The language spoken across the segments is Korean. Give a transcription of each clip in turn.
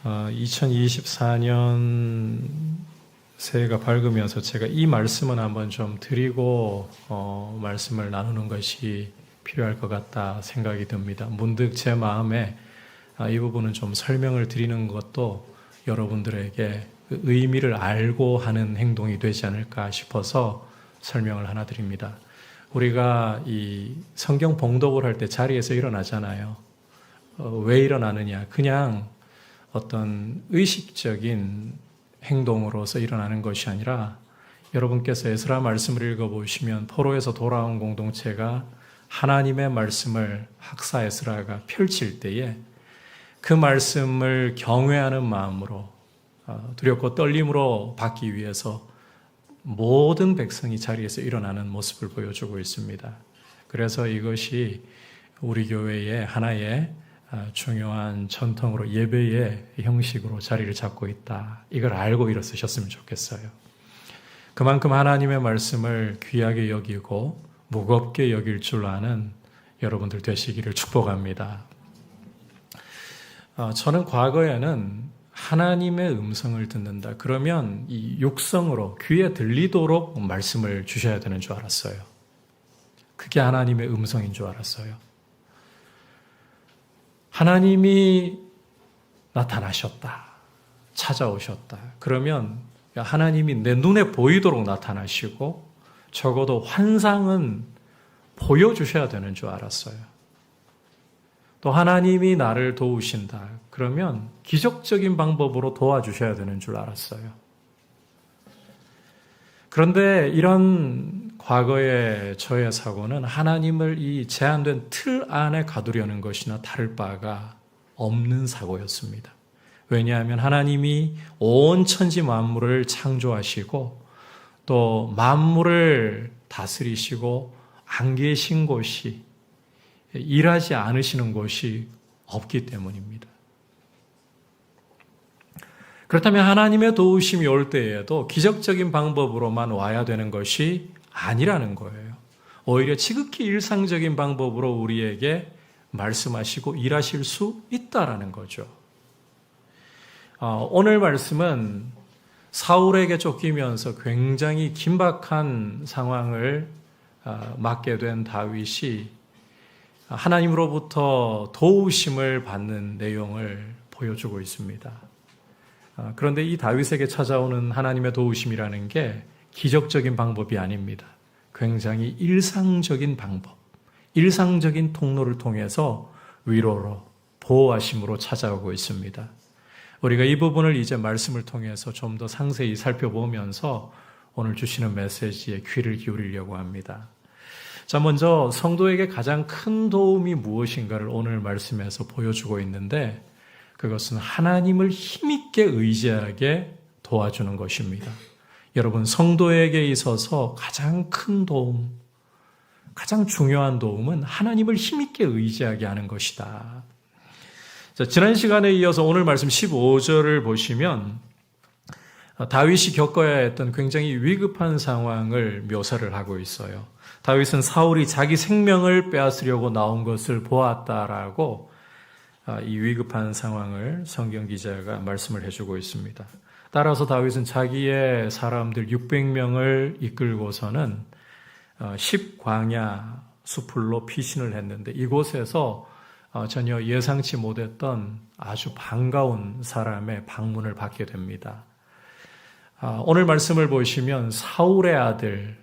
2024년 새해가 밝으면서 제가 이 말씀은 한번 좀 드리고 말씀을 나누는 것이 필요할 것 같다 생각이 듭니다. 문득 제 마음에 이 부분은 좀 설명을 드리는 것도 여러분들에게 그 의미를 알고 하는 행동이 되지 않을까 싶어서 설명을 하나 드립니다. 우리가 이 성경 봉독을 할 때 자리에서 일어나잖아요. 왜 일어나느냐? 그냥 어떤 의식적인 행동으로서 일어나는 것이 아니라 여러분께서 에스라 말씀을 읽어보시면 포로에서 돌아온 공동체가 하나님의 말씀을 학사 에스라가 펼칠 때에 그 말씀을 경외하는 마음으로 두렵고 떨림으로 받기 위해서 모든 백성이 자리에서 일어나는 모습을 보여주고 있습니다. 그래서 이것이 우리 교회의 하나의 중요한 전통으로 예배의 형식으로 자리를 잡고 있다. 이걸 알고 일어서셨으면 좋겠어요. 그만큼 하나님의 말씀을 귀하게 여기고 무겁게 여길 줄 아는 여러분들 되시기를 축복합니다. 저는 과거에는 하나님의 음성을 듣는다. 그러면 이 육성으로 귀에 들리도록 말씀을 주셔야 되는 줄 알았어요. 그게 하나님의 음성인 줄 알았어요. 하나님이 나타나셨다. 찾아오셨다. 그러면 하나님이 내 눈에 보이도록 나타나시고 적어도 환상은 보여주셔야 되는 줄 알았어요. 또 하나님이 나를 도우신다. 그러면 기적적인 방법으로 도와주셔야 되는 줄 알았어요. 그런데 이런 과거의 저의 사고는 하나님을 이 제한된 틀 안에 가두려는 것이나 다를 바가 없는 사고였습니다. 왜냐하면 하나님이 온 천지 만물을 창조하시고 또 만물을 다스리시고 안 계신 곳이 일하지 않으시는 곳이 없기 때문입니다. 그렇다면 하나님의 도우심이 올 때에도 기적적인 방법으로만 와야 되는 것이 아니라는 거예요. 오히려 지극히 일상적인 방법으로 우리에게 말씀하시고 일하실 수 있다라는 거죠. 오늘 말씀은 사울에게 쫓기면서 굉장히 긴박한 상황을 맞게 된 다윗이 하나님으로부터 도우심을 받는 내용을 보여주고 있습니다. 그런데 이 다윗에게 찾아오는 하나님의 도우심이라는 게 기적적인 방법이 아닙니다. 굉장히 일상적인 방법, 일상적인 통로를 통해서 위로로, 보호하심으로 찾아오고 있습니다. 우리가 이 부분을 이제 말씀을 통해서 좀 더 상세히 살펴보면서 오늘 주시는 메시지에 귀를 기울이려고 합니다. 자, 먼저 성도에게 가장 큰 도움이 무엇인가를 오늘 말씀에서 보여주고 있는데 그것은 하나님을 힘있게 의지하게 도와주는 것입니다. 여러분, 성도에게 있어서 가장 큰 도움, 가장 중요한 도움은 하나님을 힘있게 의지하게 하는 것이다. 자, 지난 시간에 이어서 오늘 말씀 15절을 보시면 다윗이 겪어야 했던 굉장히 위급한 상황을 묘사를 하고 있어요. 다윗은 사울이 자기 생명을 빼앗으려고 나온 것을 보았다라고 이 위급한 상황을 성경 기자가 말씀을 해주고 있습니다. 따라서 다윗은 자기의 사람들 600명을 이끌고서는 10광야 수풀로 피신을 했는데 이곳에서 전혀 예상치 못했던 아주 반가운 사람의 방문을 받게 됩니다. 오늘 말씀을 보시면 사울의 아들,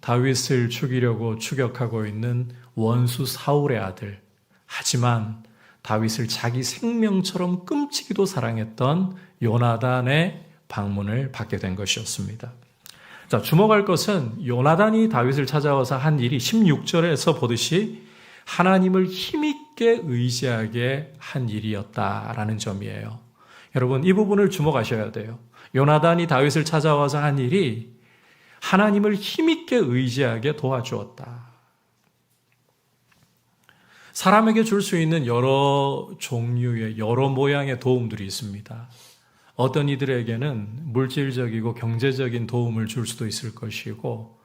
다윗을 죽이려고 추격하고 있는 원수 사울의 아들, 하지만 다윗을 자기 생명처럼 끔찍이도 사랑했던 요나단의 방문을 받게 된 것이었습니다. 자, 주목할 것은 요나단이 다윗을 찾아와서 한 일이 16절에서 보듯이 하나님을 힘있게 의지하게 한 일이었다라는 점이에요. 여러분, 이 부분을 주목하셔야 돼요. 요나단이 다윗을 찾아와서 한 일이 하나님을 힘있게 의지하게 도와주었다. 사람에게 줄 수 있는 여러 종류의 여러 모양의 도움들이 있습니다. 어떤 이들에게는 물질적이고 경제적인 도움을 줄 수도 있을 것이고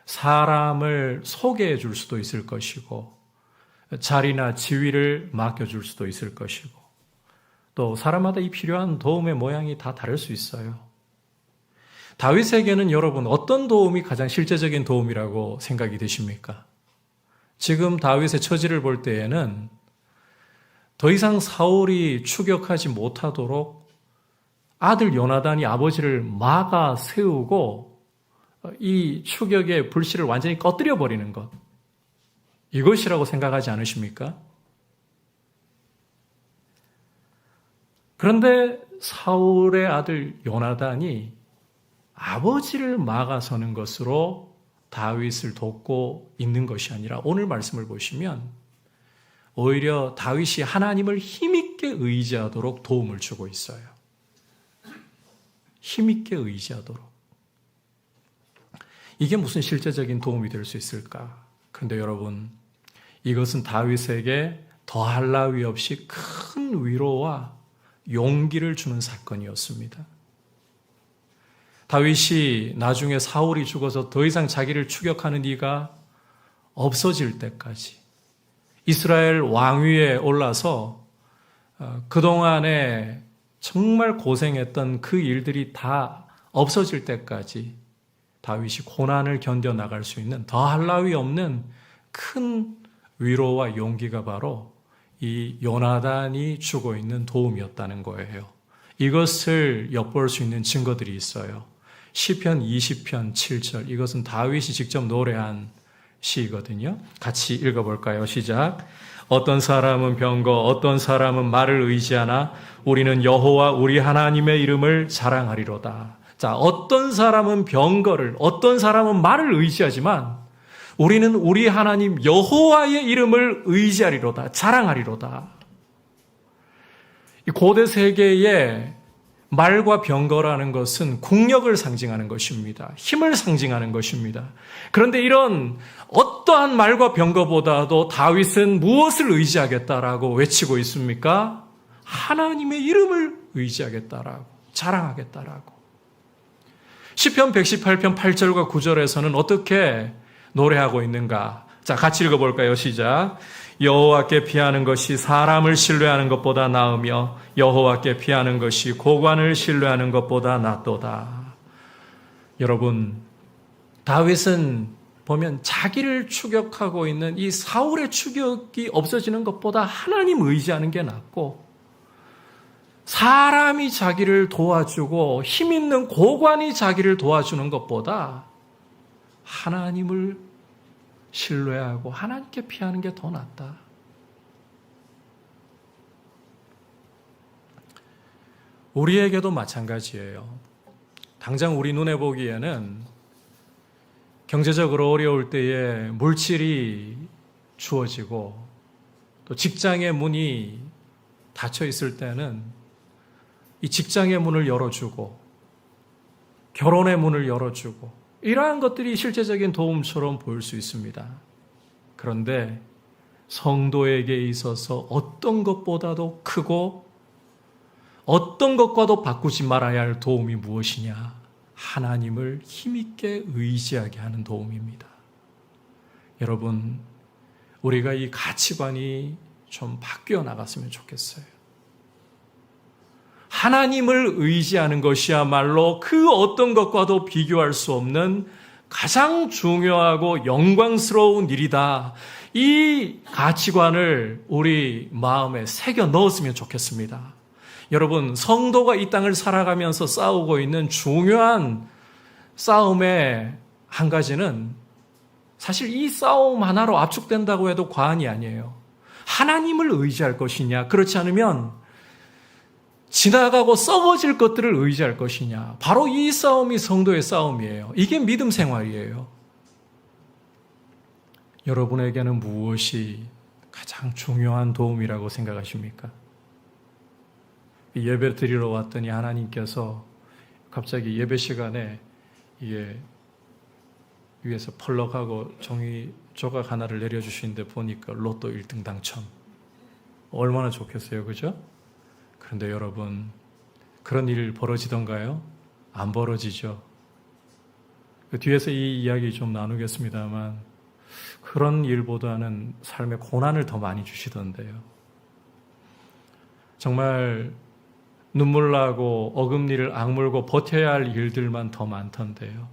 사람을 소개해 줄 수도 있을 것이고 자리나 지위를 맡겨줄 수도 있을 것이고 또 사람마다 이 필요한 도움의 모양이 다 다를 수 있어요. 다윗에게는 여러분 어떤 도움이 가장 실제적인 도움이라고 생각이 되십니까? 지금 다윗의 처지를 볼 때에는 더 이상 사울이 추격하지 못하도록 아들 요나단이 아버지를 막아 세우고 이 추격의 불씨를 완전히 꺼뜨려 버리는 것, 이것이라고 생각하지 않으십니까? 그런데 사울의 아들 요나단이 아버지를 막아서는 것으로 다윗을 돕고 있는 것이 아니라 오늘 말씀을 보시면 오히려 다윗이 하나님을 힘있게 의지하도록 도움을 주고 있어요. 힘있게 의지하도록. 이게 무슨 실제적인 도움이 될 수 있을까? 그런데 여러분, 이것은 다윗에게 더할 나위 없이 큰 위로와 용기를 주는 사건이었습니다. 다윗이 나중에 사울이 죽어서 더 이상 자기를 추격하는 이가 없어질 때까지 이스라엘 왕위에 올라서 그동안에 정말 고생했던 그 일들이 다 없어질 때까지 다윗이 고난을 견뎌나갈 수 있는 더할 나위 없는 큰 위로와 용기가 바로 이 요나단이 주고 있는 도움이었다는 거예요. 이것을 엿볼 수 있는 증거들이 있어요. 시편 20편 7절, 이것은 다윗이 직접 노래한 시거든요. 같이 읽어볼까요? 시작. 어떤 사람은 병거, 어떤 사람은 말을 의지하나 우리는 여호와 우리 하나님의 이름을 자랑하리로다. 자, 어떤 사람은 병거를, 어떤 사람은 말을 의지하지만 우리는 우리 하나님 여호와의 이름을 의지하리로다, 자랑하리로다. 이 고대 세계의 말과 병거라는 것은 국력을 상징하는 것입니다. 힘을 상징하는 것입니다. 그런데 이런 어떠한 말과 병거보다도 다윗은 무엇을 의지하겠다라고 외치고 있습니까? 하나님의 이름을 의지하겠다라고, 자랑하겠다라고. 시편 118편 8절과 9절에서는 어떻게 노래하고 있는가? 자, 같이 읽어볼까요? 시작. 여호와께 피하는 것이 사람을 신뢰하는 것보다 나으며 여호와께 피하는 것이 고관을 신뢰하는 것보다 낫도다. 여러분, 다윗은 보면 자기를 추격하고 있는 이 사울의 추격이 없어지는 것보다 하나님 의지하는 게 낫고, 사람이 자기를 도와주고 힘 있는 고관이 자기를 도와주는 것보다 하나님을 신뢰하고 하나님께 피하는 게 더 낫다. 우리에게도 마찬가지예요. 당장 우리 눈에 보기에는 경제적으로 어려울 때에 물질이 주어지고 또 직장의 문이 닫혀 있을 때는 이 직장의 문을 열어주고 결혼의 문을 열어주고 이러한 것들이 실제적인 도움처럼 보일 수 있습니다. 그런데 성도에게 있어서 어떤 것보다도 크고 어떤 것과도 바꾸지 말아야 할 도움이 무엇이냐? 하나님을 힘있게 의지하게 하는 도움입니다. 여러분, 우리가 이 가치관이 좀 바뀌어 나갔으면 좋겠어요. 하나님을 의지하는 것이야말로 그 어떤 것과도 비교할 수 없는 가장 중요하고 영광스러운 일이다. 이 가치관을 우리 마음에 새겨 넣었으면 좋겠습니다. 여러분, 성도가 이 땅을 살아가면서 싸우고 있는 중요한 싸움의 한 가지는 사실 이 싸움 하나로 압축된다고 해도 과언이 아니에요. 하나님을 의지할 것이냐, 그렇지 않으면 지나가고 썩어질 것들을 의지할 것이냐. 바로 이 싸움이 성도의 싸움이에요. 이게 믿음 생활이에요. 여러분에게는 무엇이 가장 중요한 도움이라고 생각하십니까? 예배 드리러 왔더니 하나님께서 갑자기 예배 시간에 이게 위에서 펄럭하고 종이 조각 하나를 내려주시는데 보니까 로또 1등 당첨. 얼마나 좋겠어요, 그죠? 그런데 여러분, 그런 일 벌어지던가요? 안 벌어지죠. 그 뒤에서 이 이야기 좀 나누겠습니다만 그런 일보다는 삶에 고난을 더 많이 주시던데요. 정말 눈물 나고 어금니를 악물고 버텨야 할 일들만 더 많던데요.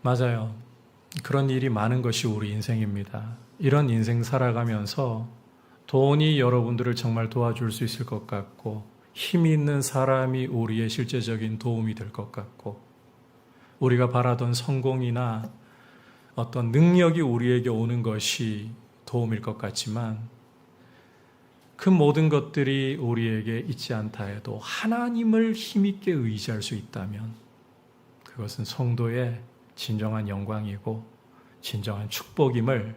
맞아요. 그런 일이 많은 것이 우리 인생입니다. 이런 인생 살아가면서 돈이 여러분들을 정말 도와줄 수 있을 것 같고, 힘이 있는 사람이 우리의 실제적인 도움이 될 것 같고, 우리가 바라던 성공이나 어떤 능력이 우리에게 오는 것이 도움일 것 같지만, 그 모든 것들이 우리에게 있지 않다 해도 하나님을 힘있게 의지할 수 있다면 그것은 성도의 진정한 영광이고 진정한 축복임을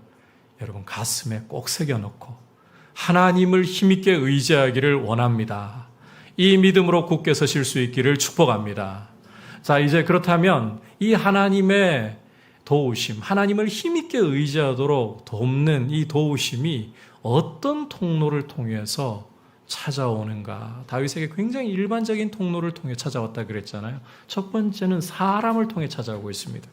여러분 가슴에 꼭 새겨놓고 하나님을 힘있게 의지하기를 원합니다. 이 믿음으로 굳게 서실 수 있기를 축복합니다. 자, 이제 그렇다면 이 하나님의 도우심, 하나님을 힘있게 의지하도록 돕는 이 도우심이 어떤 통로를 통해서 찾아오는가? 다윗에게 굉장히 일반적인 통로를 통해 찾아왔다 그랬잖아요. 첫 번째는 사람을 통해 찾아오고 있습니다.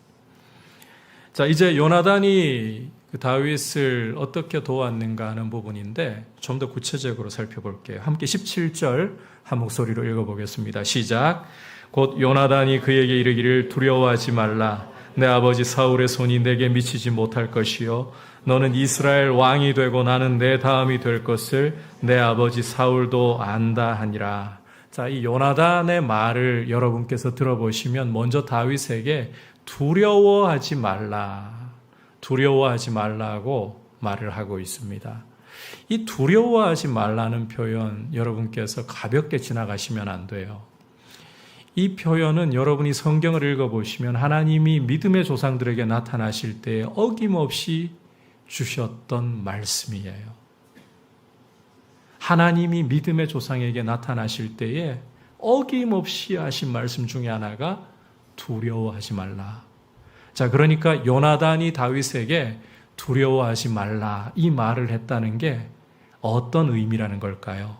자, 이제 요나단이 다윗을 어떻게 도왔는가 하는 부분인데 좀 더 구체적으로 살펴볼게요. 함께 17절 한 목소리로 읽어보겠습니다. 시작. 곧 요나단이 그에게 이르기를 두려워하지 말라. 내 아버지 사울의 손이 내게 미치지 못할 것이요 너는 이스라엘 왕이 되고 나는 내 다음이 될 것을 내 아버지 사울도 안다 하니라. 자, 이 요나단의 말을 여러분께서 들어보시면 먼저 다윗에게 두려워하지 말라고 말을 하고 있습니다. 이 두려워하지 말라는 표현 여러분께서 가볍게 지나가시면 안 돼요. 이 표현은 여러분이 성경을 읽어보시면 하나님이 믿음의 조상들에게 나타나실 때 어김없이 주셨던 말씀이에요. 하나님이 믿음의 조상에게 나타나실 때에 어김없이 하신 말씀 중에 하나가 두려워하지 말라. 자, 그러니까 요나단이 다윗에게 두려워하지 말라 이 말을 했다는 게 어떤 의미라는 걸까요?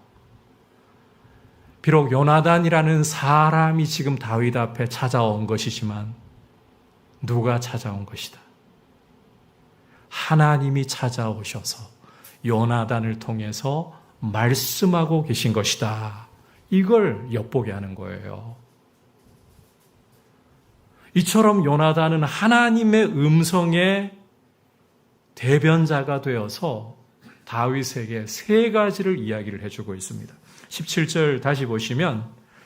비록 요나단이라는 사람이 지금 다윗 앞에 찾아온 것이지만 누가 찾아온 것이다? 하나님이 찾아오셔서 요나단을 통해서 말씀하고 계신 것이다. 이걸 엿보게 하는 거예요. 이처럼 요나단은 하나님의 음성의 대변자가 되어서 다윗에게 세 가지를 이야기를 해주고 있습니다. 17절 다시 보시면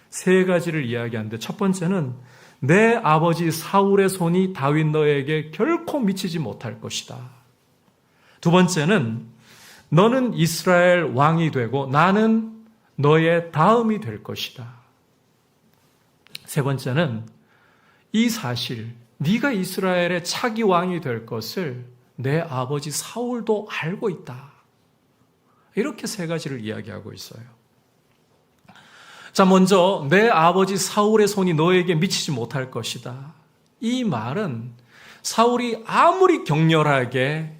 세 가지를 이야기하는데 첫 번째는 내 아버지 사울의 손이 다윗 너에게 결코 미치지 못할 것이다. 두 번째는 너는 이스라엘 왕이 되고 나는 너의 다음이 될 것이다. 세 번째는 이 사실, 네가 이스라엘의 차기 왕이 될 것을 내 아버지 사울도 알고 있다. 이렇게 세 가지를 이야기하고 있어요. 자, 먼저 내 아버지 사울의 손이 너에게 미치지 못할 것이다. 이 말은 사울이 아무리 격렬하게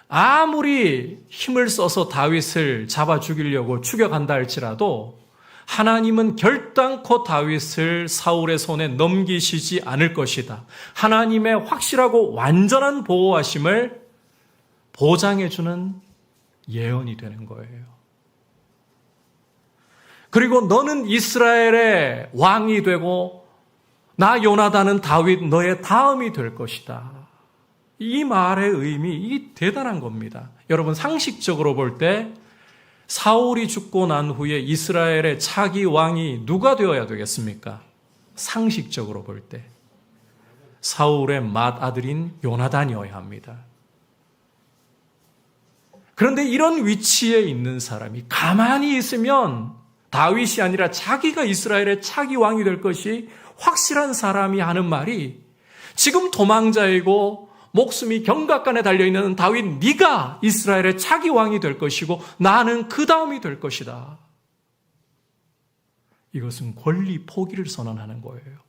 아무리 힘을 써서 다윗을 잡아 죽이려고 추격한다 할지라도 하나님은 결단코 다윗을 사울의 손에 넘기시지 않을 것이다. 하나님의 확실하고 완전한 보호하심을 보장해주는 예언이 되는 거예요. 그리고 너는 이스라엘의 왕이 되고 나 요나단은 다윗 너의 다음이 될 것이다. 이 말의 의미, 이 대단한 겁니다. 여러분 상식적으로 볼 때 사울이 죽고 난 후에 이스라엘의 차기 왕이 누가 되어야 되겠습니까? 상식적으로 볼 때 사울의 맏아들인 요나단이어야 합니다. 그런데 이런 위치에 있는 사람이 가만히 있으면 다윗이 아니라 자기가 이스라엘의 차기 왕이 될 것이 확실한 사람이 하는 말이 지금 도망자이고 목숨이 경각간에 달려있는 다윗 네가 이스라엘의 차기 왕이 될 것이고 나는 그 다음이 될 것이다. 이것은 권리 포기를 선언하는 거예요.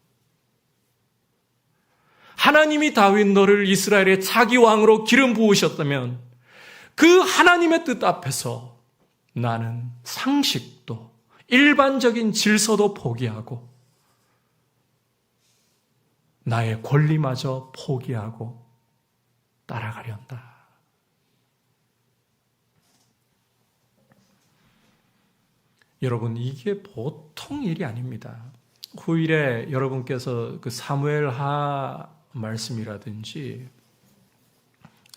하나님이 다윗 너를 이스라엘의 차기 왕으로 기름 부으셨다면 그 하나님의 뜻 앞에서 나는 상식도 일반적인 질서도 포기하고 나의 권리마저 포기하고 따라가련다. 여러분, 이게 보통 일이 아닙니다. 후일에 여러분께서 그 사무엘하 말씀이라든지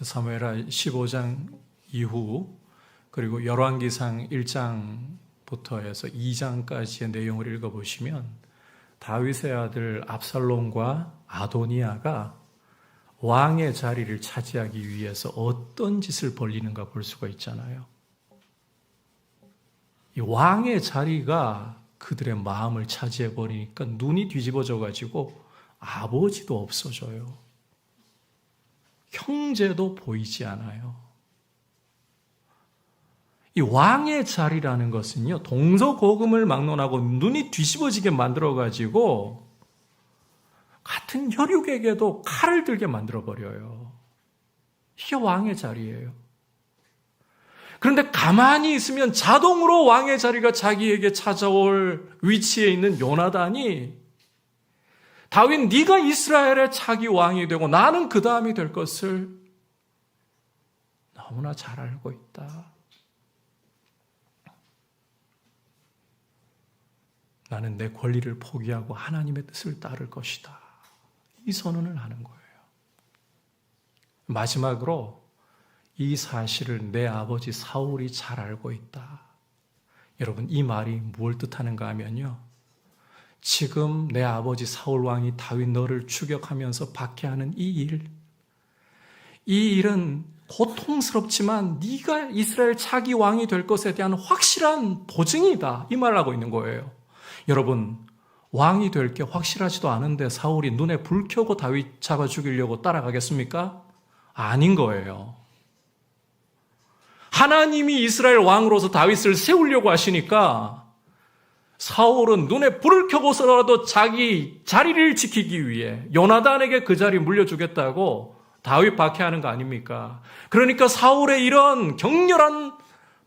사무엘하 15장 이후 그리고 열왕기상 1장부터 해서 2장까지의 내용을 읽어보시면 다윗의 아들 압살롬과 아도니아가 왕의 자리를 차지하기 위해서 어떤 짓을 벌이는가 볼 수가 있잖아요. 이 왕의 자리가 그들의 마음을 차지해버리니까 눈이 뒤집어져 가지고 아버지도 없어져요. 형제도 보이지 않아요. 이 왕의 자리라는 것은요, 동서고금을 막론하고 눈이 뒤집어지게 만들어가지고 같은 혈육에게도 칼을 들게 만들어버려요. 이게 왕의 자리예요. 그런데 가만히 있으면 자동으로 왕의 자리가 자기에게 찾아올 위치에 있는 요나단이 다윗, 네가 이스라엘의 차기 왕이 되고 나는 그 다음이 될 것을 너무나 잘 알고 있다. 나는 내 권리를 포기하고 하나님의 뜻을 따를 것이다. 이 선언을 하는 거예요. 마지막으로 이 사실을 내 아버지 사울이 잘 알고 있다. 여러분, 이 말이 뭘 뜻하는가 하면요, 지금 내 아버지 사울 왕이 다윗 너를 추격하면서 박해하는 이 일은 고통스럽지만 네가 이스라엘 차기 왕이 될 것에 대한 확실한 보증이다. 이 말을 하고 있는 거예요. 여러분, 왕이 될 게 확실하지도 않은데 사울이 눈에 불 켜고 다윗 잡아 죽이려고 따라가겠습니까? 아닌 거예요. 하나님이 이스라엘 왕으로서 다윗을 세우려고 하시니까 사울은 눈에 불을 켜고서라도 자기 자리를 지키기 위해 요나단에게 그 자리 물려주겠다고 다윗 박해하는 거 아닙니까? 그러니까 사울의 이런 격렬한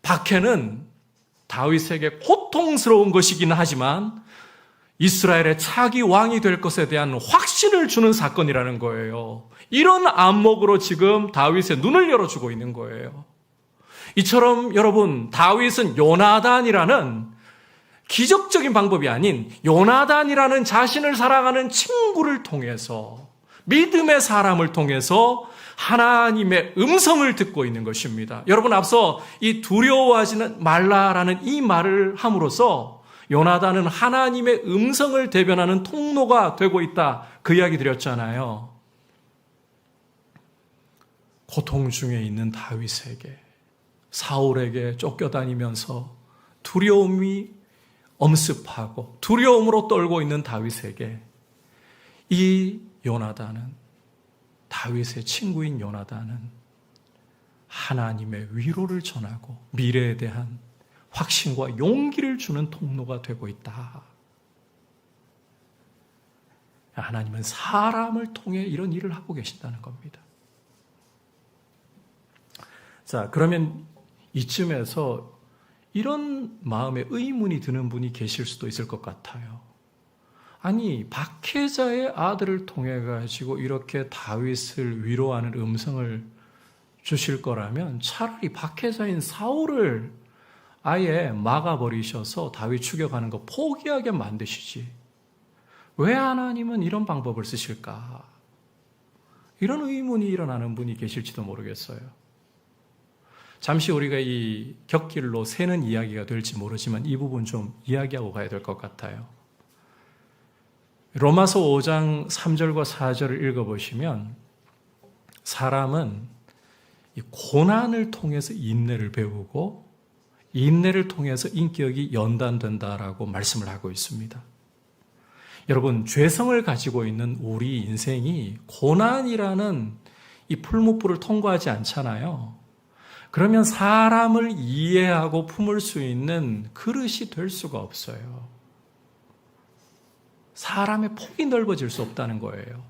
박해는 다윗에게 고통스러운 것이긴 하지만 이스라엘의 차기 왕이 될 것에 대한 확신을 주는 사건이라는 거예요. 이런 안목으로 지금 다윗의 눈을 열어주고 있는 거예요. 이처럼 여러분, 다윗은 요나단이라는 기적적인 방법이 아닌 요나단이라는 자신을 사랑하는 친구를 통해서, 믿음의 사람을 통해서 하나님의 음성을 듣고 있는 것입니다. 여러분, 앞서 이 두려워하지는 말라라는 이 말을 함으로써 요나단은 하나님의 음성을 대변하는 통로가 되고 있다, 그 이야기 드렸잖아요. 고통 중에 있는 다윗에게, 사울에게 쫓겨다니면서 두려움이 엄습하고 두려움으로 떨고 있는 다윗에게 이 요나단은, 다윗의 친구인 요나단은 하나님의 위로를 전하고 미래에 대한 확신과 용기를 주는 통로가 되고 있다. 하나님은 사람을 통해 이런 일을 하고 계신다는 겁니다. 자, 그러면 이쯤에서 이런 마음에 의문이 드는 분이 계실 수도 있을 것 같아요. 아니, 박해자의 아들을 통해 가지고 이렇게 다윗을 위로하는 음성을 주실 거라면 차라리 박해자인 사울을 아예 막아버리셔서 다윗 추격하는 거 포기하게 만드시지. 왜 하나님은 이런 방법을 쓰실까? 이런 의문이 일어나는 분이 계실지도 모르겠어요. 잠시 우리가 이 곁길로 새는 이야기가 될지 모르지만 이 부분 좀 이야기하고 가야 될 것 같아요. 로마서 5장 3절과 4절을 읽어보시면 사람은 이 고난을 통해서 인내를 배우고 인내를 통해서 인격이 연단된다라고 말씀을 하고 있습니다. 여러분, 죄성을 가지고 있는 우리 인생이 고난이라는 이 풀무불을 통과하지 않잖아요. 그러면 사람을 이해하고 품을 수 있는 그릇이 될 수가 없어요. 사람의 폭이 넓어질 수 없다는 거예요.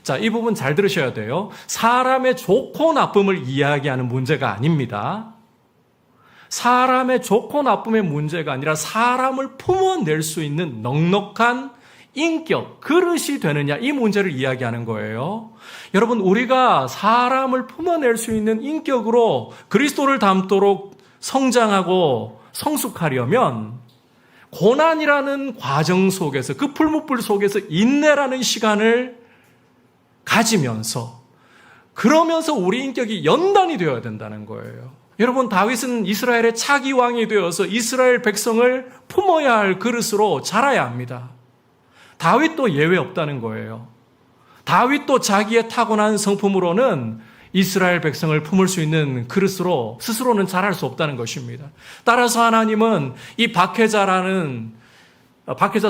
자, 이 부분 잘 들으셔야 돼요. 사람의 좋고 나쁨을 이야기하는 문제가 아닙니다. 사람의 좋고 나쁨의 문제가 아니라 사람을 품어낼 수 있는 넉넉한 인격, 그릇이 되느냐, 이 문제를 이야기하는 거예요. 여러분, 우리가 사람을 품어낼 수 있는 인격으로 그리스도를 닮도록 성장하고 성숙하려면 고난이라는 과정 속에서, 그 풀무불 속에서 인내라는 시간을 가지면서, 그러면서 우리 인격이 연단이 되어야 된다는 거예요. 여러분, 다윗은 이스라엘의 차기 왕이 되어서 이스라엘 백성을 품어야 할 그릇으로 자라야 합니다. 다윗도 예외 없다는 거예요. 다윗도 자기의 타고난 성품으로는 이스라엘 백성을 품을 수 있는 그릇으로 스스로는 자랄 수 없다는 것입니다. 따라서 하나님은 이 박해자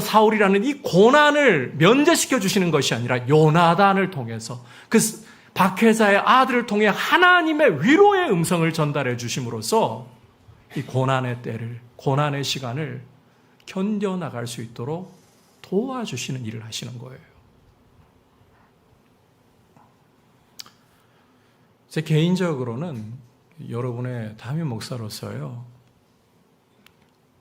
사울이라는 이 고난을 면제시켜 주시는 것이 아니라 요나단을 통해서, 그 박해자의 아들을 통해 하나님의 위로의 음성을 전달해 주심으로써 이 고난의 때를, 고난의 시간을 견뎌나갈 수 있도록 도와주시는 일을 하시는 거예요. 제 개인적으로는 여러분의 담임 목사로서요,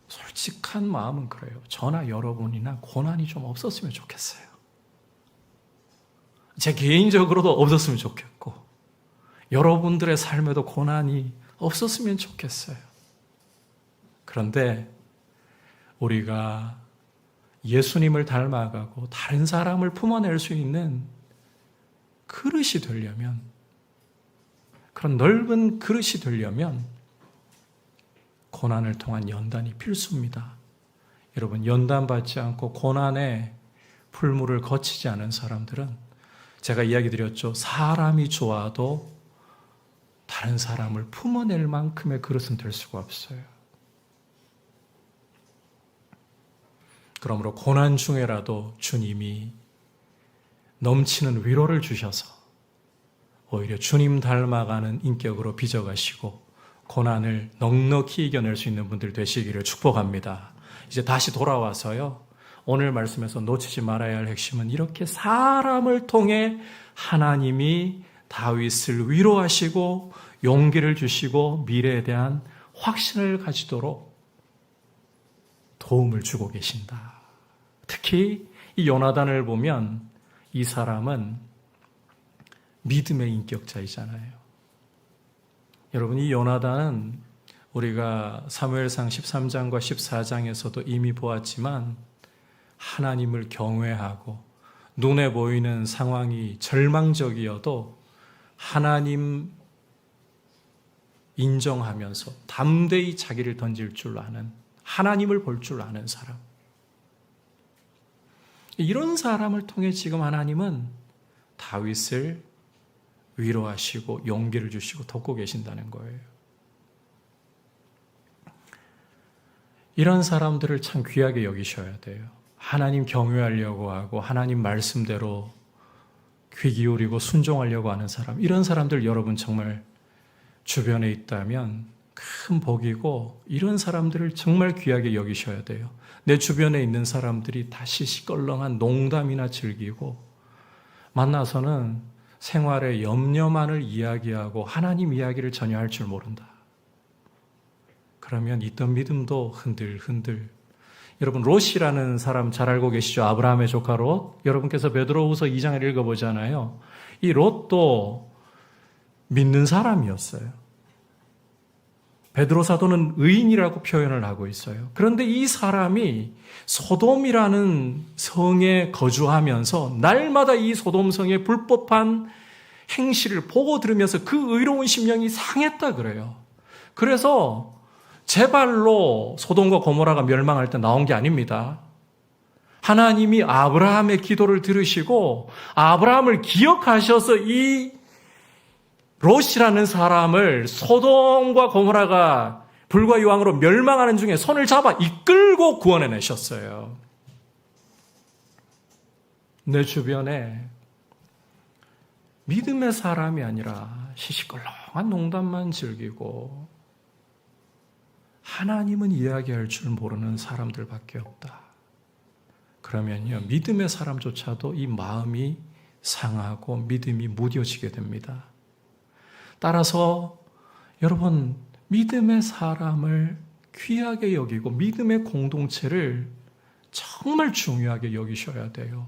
솔직한 마음은 그래요. 저나 여러분이나 고난이 좀 없었으면 좋겠어요. 제 개인적으로도 없었으면 좋겠고, 여러분들의 삶에도 고난이 없었으면 좋겠어요. 그런데 우리가 예수님을 닮아가고 다른 사람을 품어낼 수 있는 그릇이 되려면, 그런 넓은 그릇이 되려면 고난을 통한 연단이 필수입니다. 여러분, 연단받지 않고 고난의 풀무를 거치지 않은 사람들은, 제가 이야기 드렸죠. 사람이 좋아도 다른 사람을 품어낼 만큼의 그릇은 될 수가 없어요. 그러므로 고난 중에라도 주님이 넘치는 위로를 주셔서 오히려 주님 닮아가는 인격으로 빚어가시고 고난을 넉넉히 이겨낼 수 있는 분들 되시기를 축복합니다. 이제 다시 돌아와서요, 오늘 말씀에서 놓치지 말아야 할 핵심은 이렇게 사람을 통해 하나님이 다윗을 위로하시고 용기를 주시고 미래에 대한 확신을 가지도록 도움을 주고 계신다. 특히 이 요나단을 보면 이 사람은 믿음의 인격자이잖아요. 여러분, 이 요나단은 우리가 사무엘상 13장과 14장에서도 이미 보았지만 하나님을 경외하고 눈에 보이는 상황이 절망적이어도 하나님 인정하면서 담대히 자기를 던질 줄 아는, 하나님을 볼 줄 아는 사람. 이런 사람을 통해 지금 하나님은 다윗을 위로하시고 용기를 주시고 돕고 계신다는 거예요. 이런 사람들을 참 귀하게 여기셔야 돼요. 하나님 경외하려고 하고 하나님 말씀대로 귀 기울이고 순종하려고 하는 사람, 이런 사람들 여러분 정말 주변에 있다면 큰 복이고, 이런 사람들을 정말 귀하게 여기셔야 돼요. 내 주변에 있는 사람들이 다 시시껄렁한 농담이나 즐기고 만나서는 생활의 염려만을 이야기하고 하나님 이야기를 전혀 할 줄 모른다. 그러면 있던 믿음도 흔들흔들. 여러분, 롯이라는 사람 잘 알고 계시죠? 아브라함의 조카 롯. 여러분께서 베드로후서 2장을 읽어보잖아요. 이 롯도 믿는 사람이었어요. 베드로 사도는 의인이라고 표현을 하고 있어요. 그런데 이 사람이 소돔이라는 성에 거주하면서 날마다 이 소돔 성의 불법한 행실을 보고 들으면서 그 의로운 심령이 상했다 그래요. 그래서 제발로 소돔과 고모라가 멸망할 때 나온 게 아닙니다. 하나님이 아브라함의 기도를 들으시고 아브라함을 기억하셔서 이 롯이라는 사람을 소돔과 고모라가 불과 이왕으로 멸망하는 중에 손을 잡아 이끌고 구원해내셨어요. 내 주변에 믿음의 사람이 아니라 시시껄렁한 농담만 즐기고 하나님은 이야기할 줄 모르는 사람들밖에 없다. 그러면요, 믿음의 사람조차도 이 마음이 상하고 믿음이 무뎌지게 됩니다. 따라서 여러분, 믿음의 사람을 귀하게 여기고 믿음의 공동체를 정말 중요하게 여기셔야 돼요.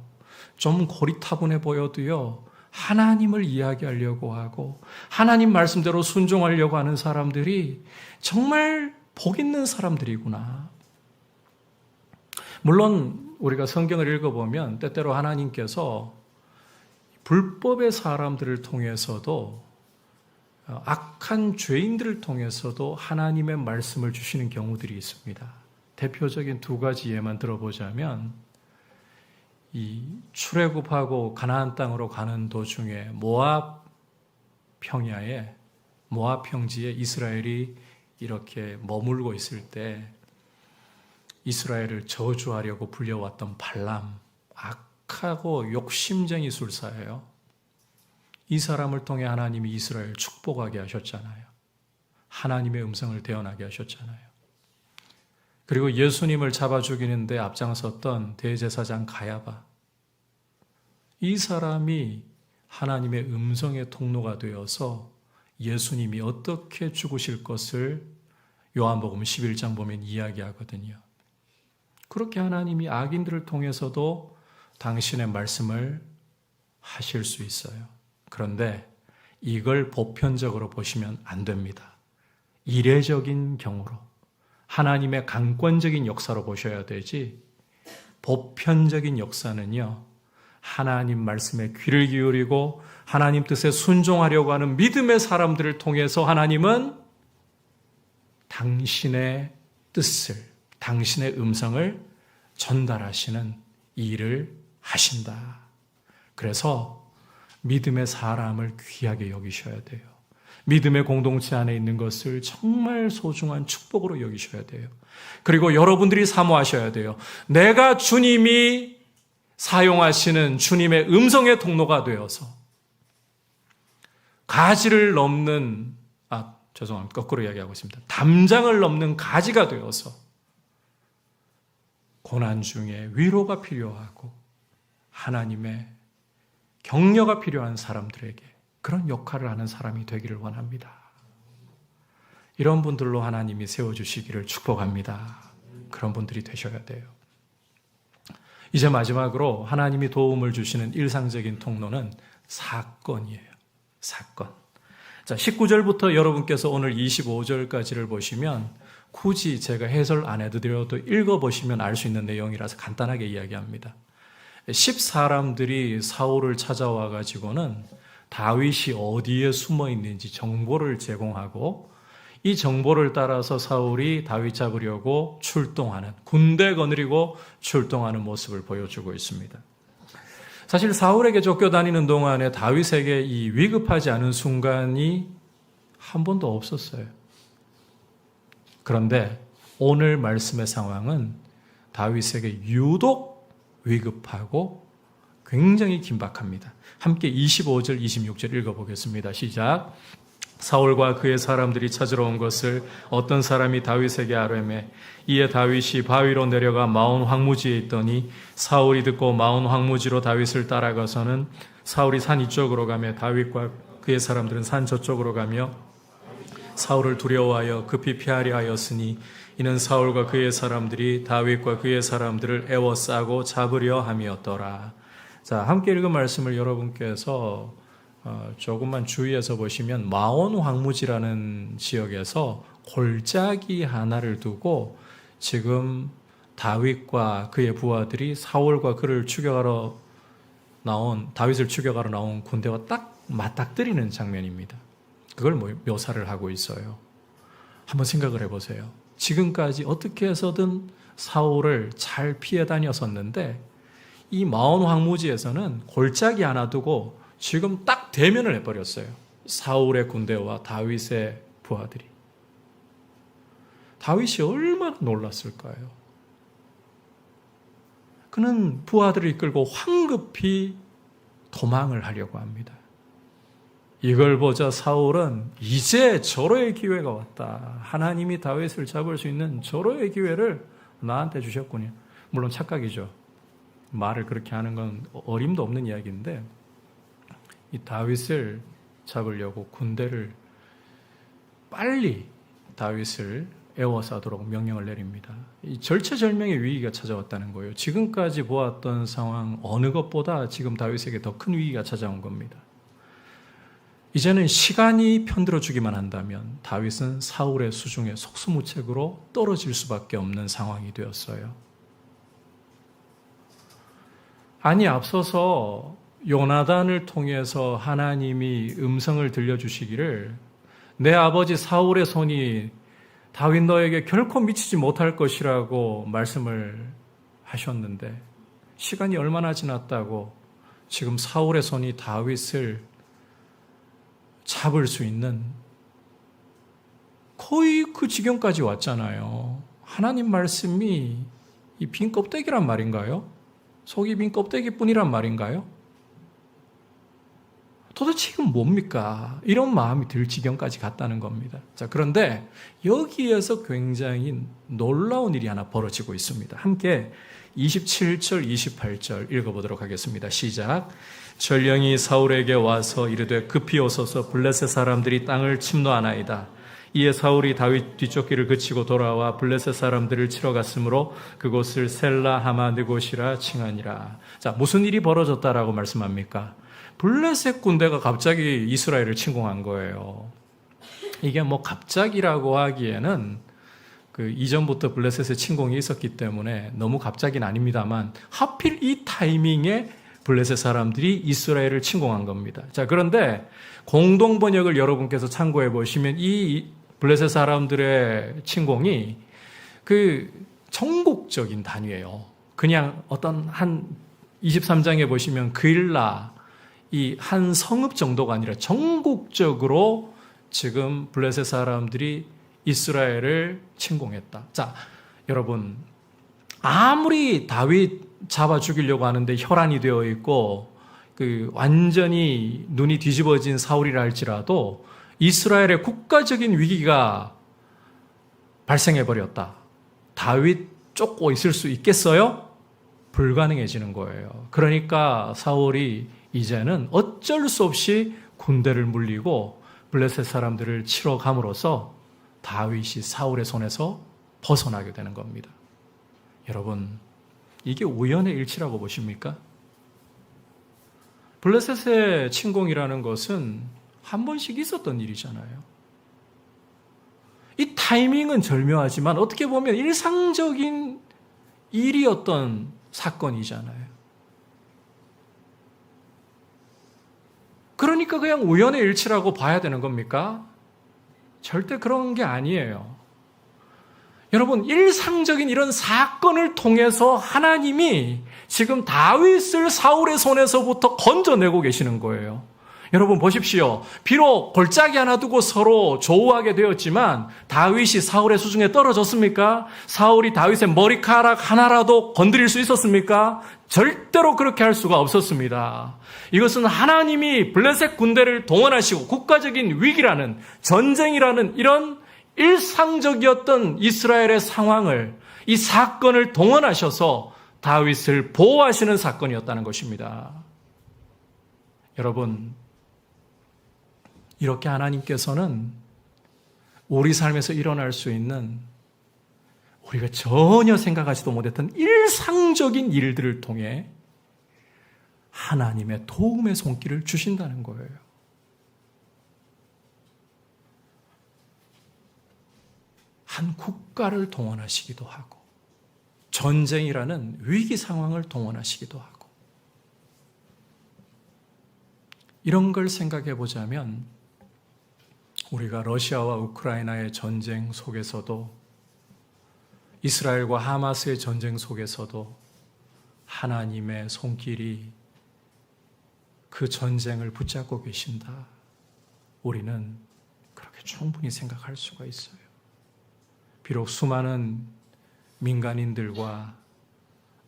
좀 고리타분해 보여도요, 하나님을 이야기하려고 하고 하나님 말씀대로 순종하려고 하는 사람들이 정말 복 있는 사람들이구나. 물론 우리가 성경을 읽어보면 때때로 하나님께서 불법의 사람들을 통해서도 악한 죄인들을 통해서도 하나님의 말씀을 주시는 경우들이 있습니다. 대표적인 두 가지 예만 들어보자면 이 출애굽하고 가나안 땅으로 가는 도중에 모압 평지에 이스라엘이 이렇게 머물고 있을 때 이스라엘을 저주하려고 불려왔던 발람, 악하고 욕심쟁이 술사예요. 이 사람을 통해 하나님이 이스라엘 축복하게 하셨잖아요. 하나님의 음성을 대언하게 하셨잖아요. 그리고 예수님을 잡아 죽이는데 앞장섰던 대제사장 가야바, 이 사람이 하나님의 음성의 통로가 되어서 예수님이 어떻게 죽으실 것을 요한복음 11장 보면 이야기하거든요. 그렇게 하나님이 악인들을 통해서도 당신의 말씀을 하실 수 있어요. 그런데 이걸 보편적으로 보시면 안 됩니다. 이례적인 경우로 하나님의 강권적인 역사로 보셔야 되지, 보편적인 역사는요, 하나님 말씀에 귀를 기울이고 하나님 뜻에 순종하려고 하는 믿음의 사람들을 통해서 하나님은 당신의 뜻을, 당신의 음성을 전달하시는 일을 하신다. 그래서 믿음의 사람을 귀하게 여기셔야 돼요. 믿음의 공동체 안에 있는 것을 정말 소중한 축복으로 여기셔야 돼요. 그리고 여러분들이 사모하셔야 돼요. 내가 주님이 사용하시는 주님의 음성의 통로가 되어서 가지를 넘는, 죄송합니다. 거꾸로 이야기하고 있습니다. 담장을 넘는 가지가 되어서 고난 중에 위로가 필요하고 하나님의 격려가 필요한 사람들에게 그런 역할을 하는 사람이 되기를 원합니다. 이런 분들로 하나님이 세워주시기를 축복합니다. 그런 분들이 되셔야 돼요. 이제 마지막으로 하나님이 도움을 주시는 일상적인 통로는 사건이에요. 사건. 자, 19절부터 여러분께서 오늘 25절까지를 보시면 굳이 제가 해설 안 해드려도 읽어보시면 알 수 있는 내용이라서 간단하게 이야기합니다. 10사람들이 사울을 찾아와 가지고는 다윗이 어디에 숨어 있는지 정보를 제공하고 이 정보를 따라서 사울이 다윗 잡으려고 출동하는, 군대 거느리고 출동하는 모습을 보여주고 있습니다. 사실 사울에게 쫓겨다니는 동안에 다윗에게 이 위급하지 않은 순간이 한 번도 없었어요. 그런데 오늘 말씀의 상황은 다윗에게 유독 위급하고 굉장히 긴박합니다. 함께 25절, 26절 읽어보겠습니다. 시작. 사울과 그의 사람들이 찾으러 온 것을 어떤 사람이 다윗에게 아뢰매 이에 다윗이 바위로 내려가 마온 황무지에 있더니 사울이 듣고 마온 황무지로 다윗을 따라가서는 사울이 산 이쪽으로 가며 다윗과 그의 사람들은 산 저쪽으로 가며 사울을 두려워하여 급히 피하려 하였으니 이는 사울과 그의 사람들이 다윗과 그의 사람들을 애워싸고 잡으려 함이었더라. 자, 함께 읽은 말씀을 여러분께서 조금만 주의해서 보시면 마온 황무지라는 지역에서 골짜기 하나를 두고 지금 다윗과 그의 부하들이 사울과 그를 추격하러 나온, 다윗을 추격하러 나온 군대와 딱 맞닥뜨리는 장면입니다. 그걸 묘사를 하고 있어요. 한번 생각을 해보세요. 지금까지 어떻게 해서든 사울을 잘 피해 다녔었는데 이 마온 황무지에서는 골짜기 하나 두고 지금 딱 대면을 해버렸어요. 사울의 군대와 다윗의 부하들이. 다윗이 얼마나 놀랐을까요? 그는 부하들을 이끌고 황급히 도망을 하려고 합니다. 이걸 보자 사울은 이제 절호의 기회가 왔다. 하나님이 다윗을 잡을 수 있는 절호의 기회를 나한테 주셨군요. 물론 착각이죠. 말을 그렇게 하는 건 어림도 없는 이야기인데 이 다윗을 잡으려고 군대를 빨리 다윗을 애워싸도록 명령을 내립니다. 이 절체절명의 위기가 찾아왔다는 거예요. 지금까지 보았던 상황 어느 것보다 지금 다윗에게 더 큰 위기가 찾아온 겁니다. 이제는 시간이 편들어 주기만 한다면 다윗은 사울의 수중에 속수무책으로 떨어질 수밖에 없는 상황이 되었어요. 아니, 앞서서 요나단을 통해서 하나님이 음성을 들려주시기를 내 아버지 사울의 손이 다윗 너에게 결코 미치지 못할 것이라고 말씀을 하셨는데 시간이 얼마나 지났다고 지금 사울의 손이 다윗을 잡을 수 있는 거의 그 지경까지 왔잖아요. 하나님 말씀이 이 빈 껍데기란 말인가요? 속이 빈 껍데기뿐이란 말인가요? 도대체 이건 뭡니까? 이런 마음이 들 지경까지 갔다는 겁니다. 자, 그런데 여기에서 굉장히 놀라운 일이 하나 벌어지고 있습니다. 함께 27절, 28절 읽어보도록 하겠습니다. 시작. 전령이 사울에게 와서 이르되 급히 오소서 블레셋 사람들이 땅을 침노하나이다. 이에 사울이 다윗 뒤쫓기를 그치고 돌아와 블레셋 사람들을 치러 갔으므로 그곳을 셀라 하마 느곳이라 칭하니라. 자, 무슨 일이 벌어졌다라고 말씀합니까? 블레셋 군대가 갑자기 이스라엘을 침공한 거예요. 이게 뭐 갑자기라고 하기에는 그 이전부터 블레셋의 침공이 있었기 때문에 너무 갑자기는 아닙니다만 하필 이 타이밍에 블레셋 사람들이 이스라엘을 침공한 겁니다. 자, 그런데 공동 번역을 여러분께서 참고해 보시면 이 블레셋 사람들의 침공이 그 전국적인 단위예요. 그냥 어떤 한 23장에 보시면 그일라 이 한 성읍 정도가 아니라 전국적으로 지금 블레셋 사람들이 이스라엘을 침공했다. 자, 여러분, 아무리 다윗 잡아 죽이려고 하는데 혈안이 되어 있고 그 완전히 눈이 뒤집어진 사울이라 할지라도 이스라엘의 국가적인 위기가 발생해 버렸다. 다윗 쫓고 있을 수 있겠어요? 불가능해지는 거예요. 그러니까 사울이 이제는 어쩔 수 없이 군대를 물리고 블레셋 사람들을 치러 감으로써 다윗이 사울의 손에서 벗어나게 되는 겁니다. 여러분, 이게 우연의 일치라고 보십니까? 블레셋의 침공이라는 것은 한 번씩 있었던 일이잖아요. 이 타이밍은 절묘하지만 어떻게 보면 일상적인 일이었던 사건이잖아요. 그러니까 그냥 우연의 일치라고 봐야 되는 겁니까? 절대 그런 게 아니에요. 여러분, 일상적인 이런 사건을 통해서 하나님이 지금 다윗을 사울의 손에서부터 건져내고 계시는 거예요. 여러분 보십시오. 비록 골짜기 하나 두고 서로 조우하게 되었지만 다윗이 사울의 수중에 떨어졌습니까? 사울이 다윗의 머리카락 하나라도 건드릴 수 있었습니까? 절대로 그렇게 할 수가 없었습니다. 이것은 하나님이 블레셋 군대를 동원하시고 국가적인 위기라는, 전쟁이라는 이런 일상적이었던 이스라엘의 상황을, 이 사건을 동원하셔서 다윗을 보호하시는 사건이었다는 것입니다. 여러분, 이렇게 하나님께서는 우리 삶에서 일어날 수 있는 우리가 전혀 생각하지도 못했던 일상적인 일들을 통해 하나님의 도움의 손길을 주신다는 거예요. 한 국가를 동원하시기도 하고 전쟁이라는 위기 상황을 동원하시기도 하고 이런 걸 생각해 보자면 우리가 러시아와 우크라이나의 전쟁 속에서도 이스라엘과 하마스의 전쟁 속에서도 하나님의 손길이 그 전쟁을 붙잡고 계신다. 우리는 그렇게 충분히 생각할 수가 있어요. 비록 수많은 민간인들과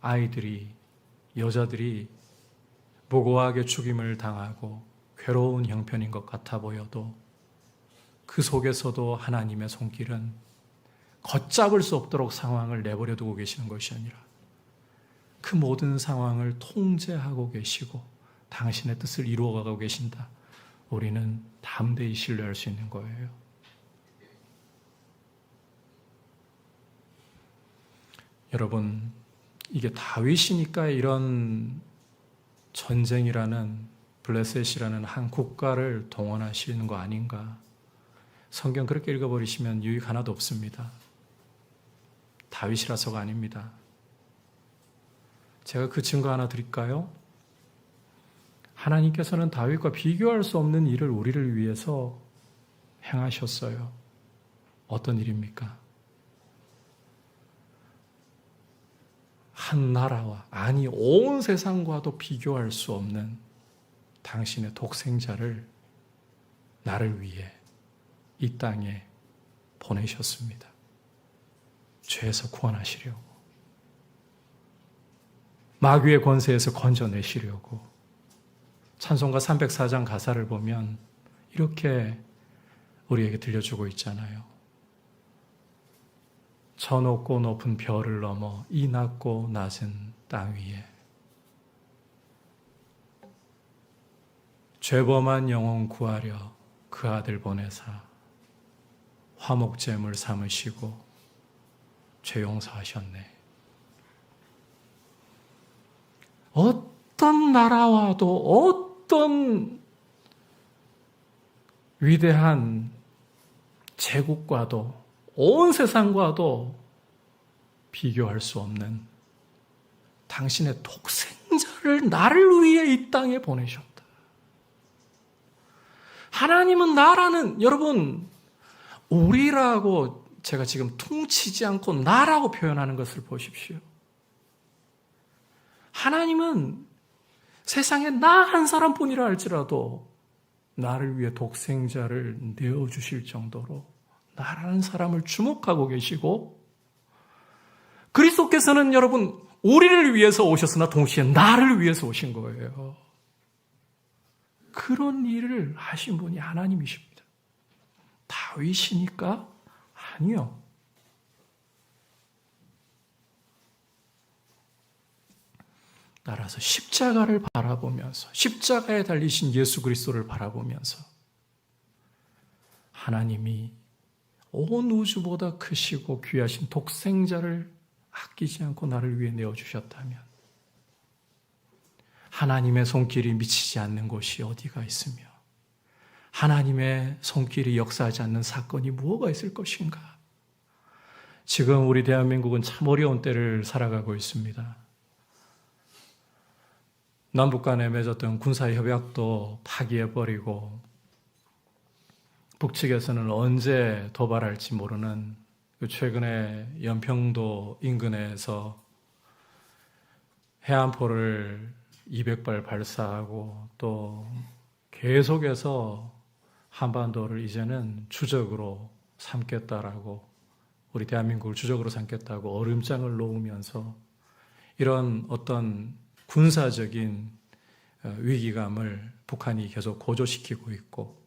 아이들이, 여자들이 무고하게 죽임을 당하고 괴로운 형편인 것 같아 보여도 그 속에서도 하나님의 손길은 걷잡을 수 없도록 상황을 내버려 두고 계시는 것이 아니라 그 모든 상황을 통제하고 계시고 당신의 뜻을 이루어가고 계신다. 우리는 담대히 신뢰할 수 있는 거예요. 여러분, 이게 다윗이니까 이런 전쟁이라는 블레셋이라는 한 국가를 동원하시는 거 아닌가? 성경 그렇게 읽어버리시면 유익 하나도 없습니다. 다윗이라서가 아닙니다. 제가 그 증거 하나 드릴까요? 하나님께서는 다윗과 비교할 수 없는 일을 우리를 위해서 행하셨어요. 어떤 일입니까? 한 나라와, 아니 온 세상과도 비교할 수 없는 당신의 독생자를 나를 위해 이 땅에 보내셨습니다. 죄에서 구원하시려고, 마귀의 권세에서 건져내시려고. 찬송가 304장 가사를 보면 이렇게 우리에게 들려주고 있잖아요. 저 높고 높은 별을 넘어 이 낮고 낮은 땅 위에 죄범한 영혼 구하려 그 아들 보내사 화목제물 삼으시고 죄 용서하셨네. 어떤 나라와도 어떤 위대한 제국과도 온 세상과도 비교할 수 없는 당신의 독생자를 나를 위해 이 땅에 보내셨다. 하나님은 나라는, 여러분, 우리라고 제가 지금 퉁치지 않고 나라고 표현하는 것을 보십시오. 하나님은 세상에 나 한 사람뿐이라 할지라도 나를 위해 독생자를 내어주실 정도로 나라는 사람을 주목하고 계시고, 그리스도께서는 여러분 우리를 위해서 오셨으나 동시에 나를 위해서 오신 거예요. 그런 일을 하신 분이 하나님이십니다. 다윗이니까? 아니요. 따라서 십자가를 바라보면서, 십자가에 달리신 예수 그리스도를 바라보면서 하나님이 온 우주보다 크시고 귀하신 독생자를 아끼지 않고 나를 위해 내어주셨다면 하나님의 손길이 미치지 않는 곳이 어디가 있으며 하나님의 손길이 역사하지 않는 사건이 무엇가 있을 것인가? 지금 우리 대한민국은 참 어려운 때를 살아가고 있습니다. 남북 간에 맺었던 군사협약도 파기해버리고 북측에서는 언제 도발할지 모르는, 최근에 연평도 인근에서 해안포를 200발 발사하고 또 계속해서 한반도를 이제는 주적으로 삼겠다라고, 우리 대한민국을 주적으로 삼겠다고 얼음장을 놓으면서 이런 어떤 군사적인 위기감을 북한이 계속 고조시키고 있고,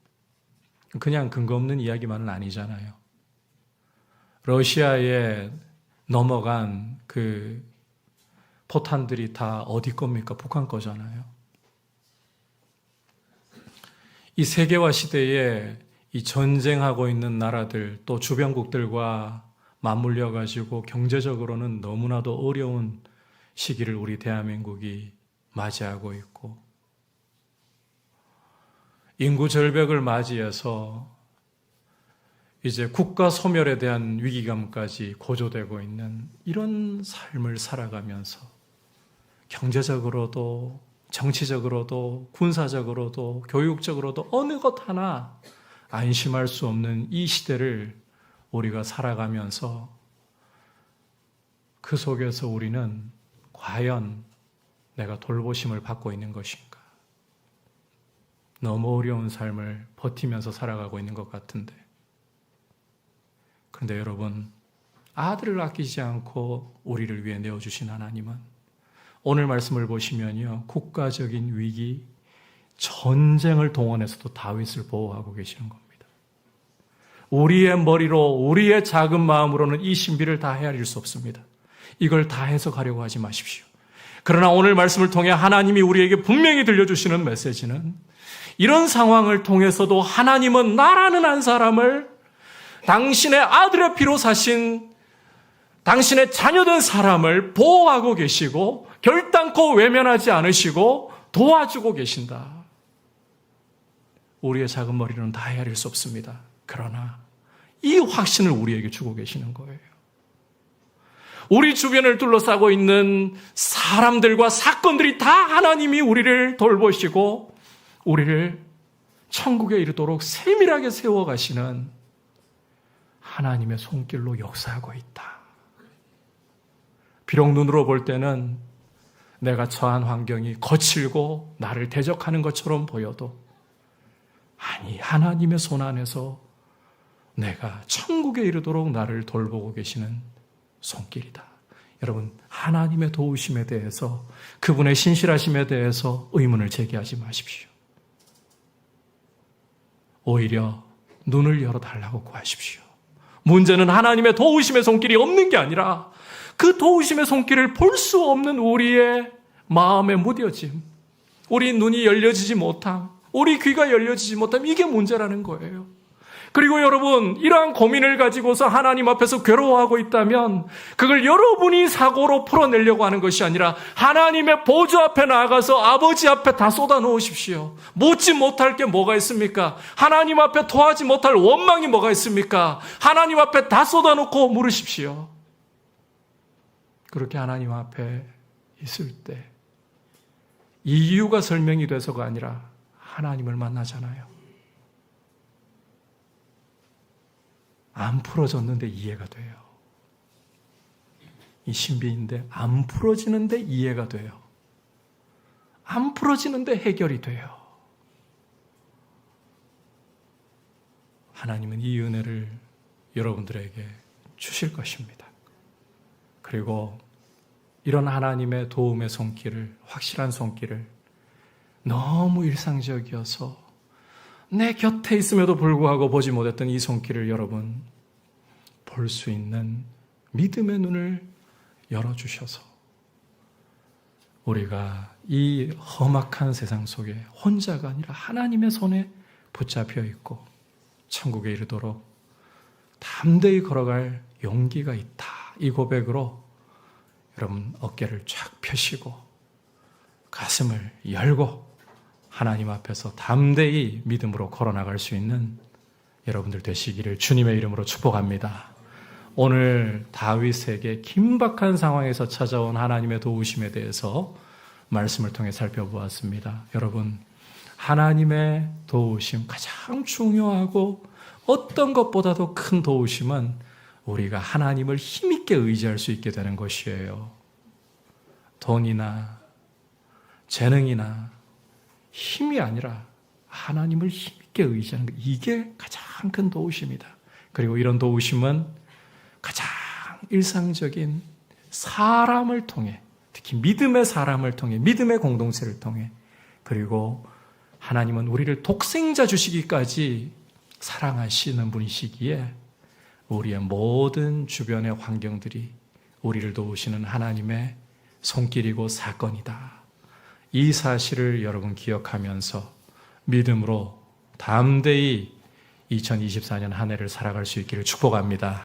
그냥 근거 없는 이야기만은 아니잖아요. 러시아에 넘어간 그 포탄들이 다 어디 겁니까? 북한 거잖아요. 이 세계화 시대에 이 전쟁하고 있는 나라들, 또 주변국들과 맞물려 가지고 경제적으로는 너무나도 어려운 시기를 우리 대한민국이 맞이하고 있고, 인구 절벽을 맞이해서 이제 국가 소멸에 대한 위기감까지 고조되고 있는 이런 삶을 살아가면서 경제적으로도 정치적으로도 군사적으로도 교육적으로도 어느 것 하나 안심할 수 없는 이 시대를 우리가 살아가면서 그 속에서 우리는 과연 내가 돌보심을 받고 있는 것인가? 너무 어려운 삶을 버티면서 살아가고 있는 것 같은데, 그런데 여러분, 아들을 아끼지 않고 우리를 위해 내어주신 하나님은 오늘 말씀을 보시면요, 국가적인 위기, 전쟁을 동원해서도 다윗을 보호하고 계시는 겁니다. 우리의 머리로, 우리의 작은 마음으로는 이 신비를 다 헤아릴 수 없습니다. 이걸 다 해석하려고 하지 마십시오. 그러나 오늘 말씀을 통해 하나님이 우리에게 분명히 들려주시는 메시지는, 이런 상황을 통해서도 하나님은 나라는 한 사람을 당신의 아들의 피로 사신 당신의 자녀된 사람을 보호하고 계시고 결단코 외면하지 않으시고 도와주고 계신다. 우리의 작은 머리로는 다 헤아릴 수 없습니다. 그러나 이 확신을 우리에게 주고 계시는 거예요. 우리 주변을 둘러싸고 있는 사람들과 사건들이 다 하나님이 우리를 돌보시고 우리를 천국에 이르도록 세밀하게 세워가시는 하나님의 손길로 역사하고 있다. 비록 눈으로 볼 때는 내가 처한 환경이 거칠고 나를 대적하는 것처럼 보여도 아니, 하나님의 손 안에서 내가 천국에 이르도록 나를 돌보고 계시는 손길이다. 여러분, 하나님의 도우심에 대해서, 그분의 신실하심에 대해서 의문을 제기하지 마십시오. 오히려 눈을 열어달라고 구하십시오. 문제는 하나님의 도우심의 손길이 없는 게 아니라 그 도우심의 손길을 볼 수 없는 우리의 마음의 무뎌짐, 우리 눈이 열려지지 못함, 우리 귀가 열려지지 못함, 이게 문제라는 거예요. 그리고 여러분, 이러한 고민을 가지고서 하나님 앞에서 괴로워하고 있다면 그걸 여러분이 사고로 풀어내려고 하는 것이 아니라 하나님의 보좌 앞에 나아가서 아버지 앞에 다 쏟아 놓으십시오. 묻지 못할 게 뭐가 있습니까? 하나님 앞에 토하지 못할 원망이 뭐가 있습니까? 하나님 앞에 다 쏟아 놓고 물으십시오. 그렇게 하나님 앞에 있을 때 이유가 설명이 돼서가 아니라 하나님을 만나잖아요. 안 풀어졌는데 이해가 돼요. 이 신비인데 안 풀어지는데 이해가 돼요. 안 풀어지는데 해결이 돼요. 하나님은 이 은혜를 여러분들에게 주실 것입니다. 그리고 이런 하나님의 도움의 손길을, 확실한 손길을 너무 일상적이어서 내 곁에 있음에도 불구하고 보지 못했던 이 손길을 여러분 볼 수 있는 믿음의 눈을 열어주셔서 우리가 이 험악한 세상 속에 혼자가 아니라 하나님의 손에 붙잡혀 있고 천국에 이르도록 담대히 걸어갈 용기가 있다. 이 고백으로 여러분 어깨를 쫙 펴시고 가슴을 열고 하나님 앞에서 담대히 믿음으로 걸어나갈 수 있는 여러분들 되시기를 주님의 이름으로 축복합니다. 오늘 다윗에게 긴박한 상황에서 찾아온 하나님의 도우심에 대해서 말씀을 통해 살펴보았습니다. 여러분, 하나님의 도우심, 가장 중요하고 어떤 것보다도 큰 도우심은 우리가 하나님을 힘있게 의지할 수 있게 되는 것이에요. 돈이나 재능이나 힘이 아니라 하나님을 힘있게 의지하는 것, 이게 가장 큰 도우심이다. 그리고 이런 도우심은 가장 일상적인 사람을 통해, 특히 믿음의 사람을 통해, 믿음의 공동체를 통해, 그리고 하나님은 우리를 독생자 주시기까지 사랑하시는 분이시기에 우리의 모든 주변의 환경들이 우리를 도우시는 하나님의 손길이고 사건이다. 이 사실을 여러분 기억하면서 믿음으로 담대히 2024년 한 해를 살아갈 수 있기를 축복합니다.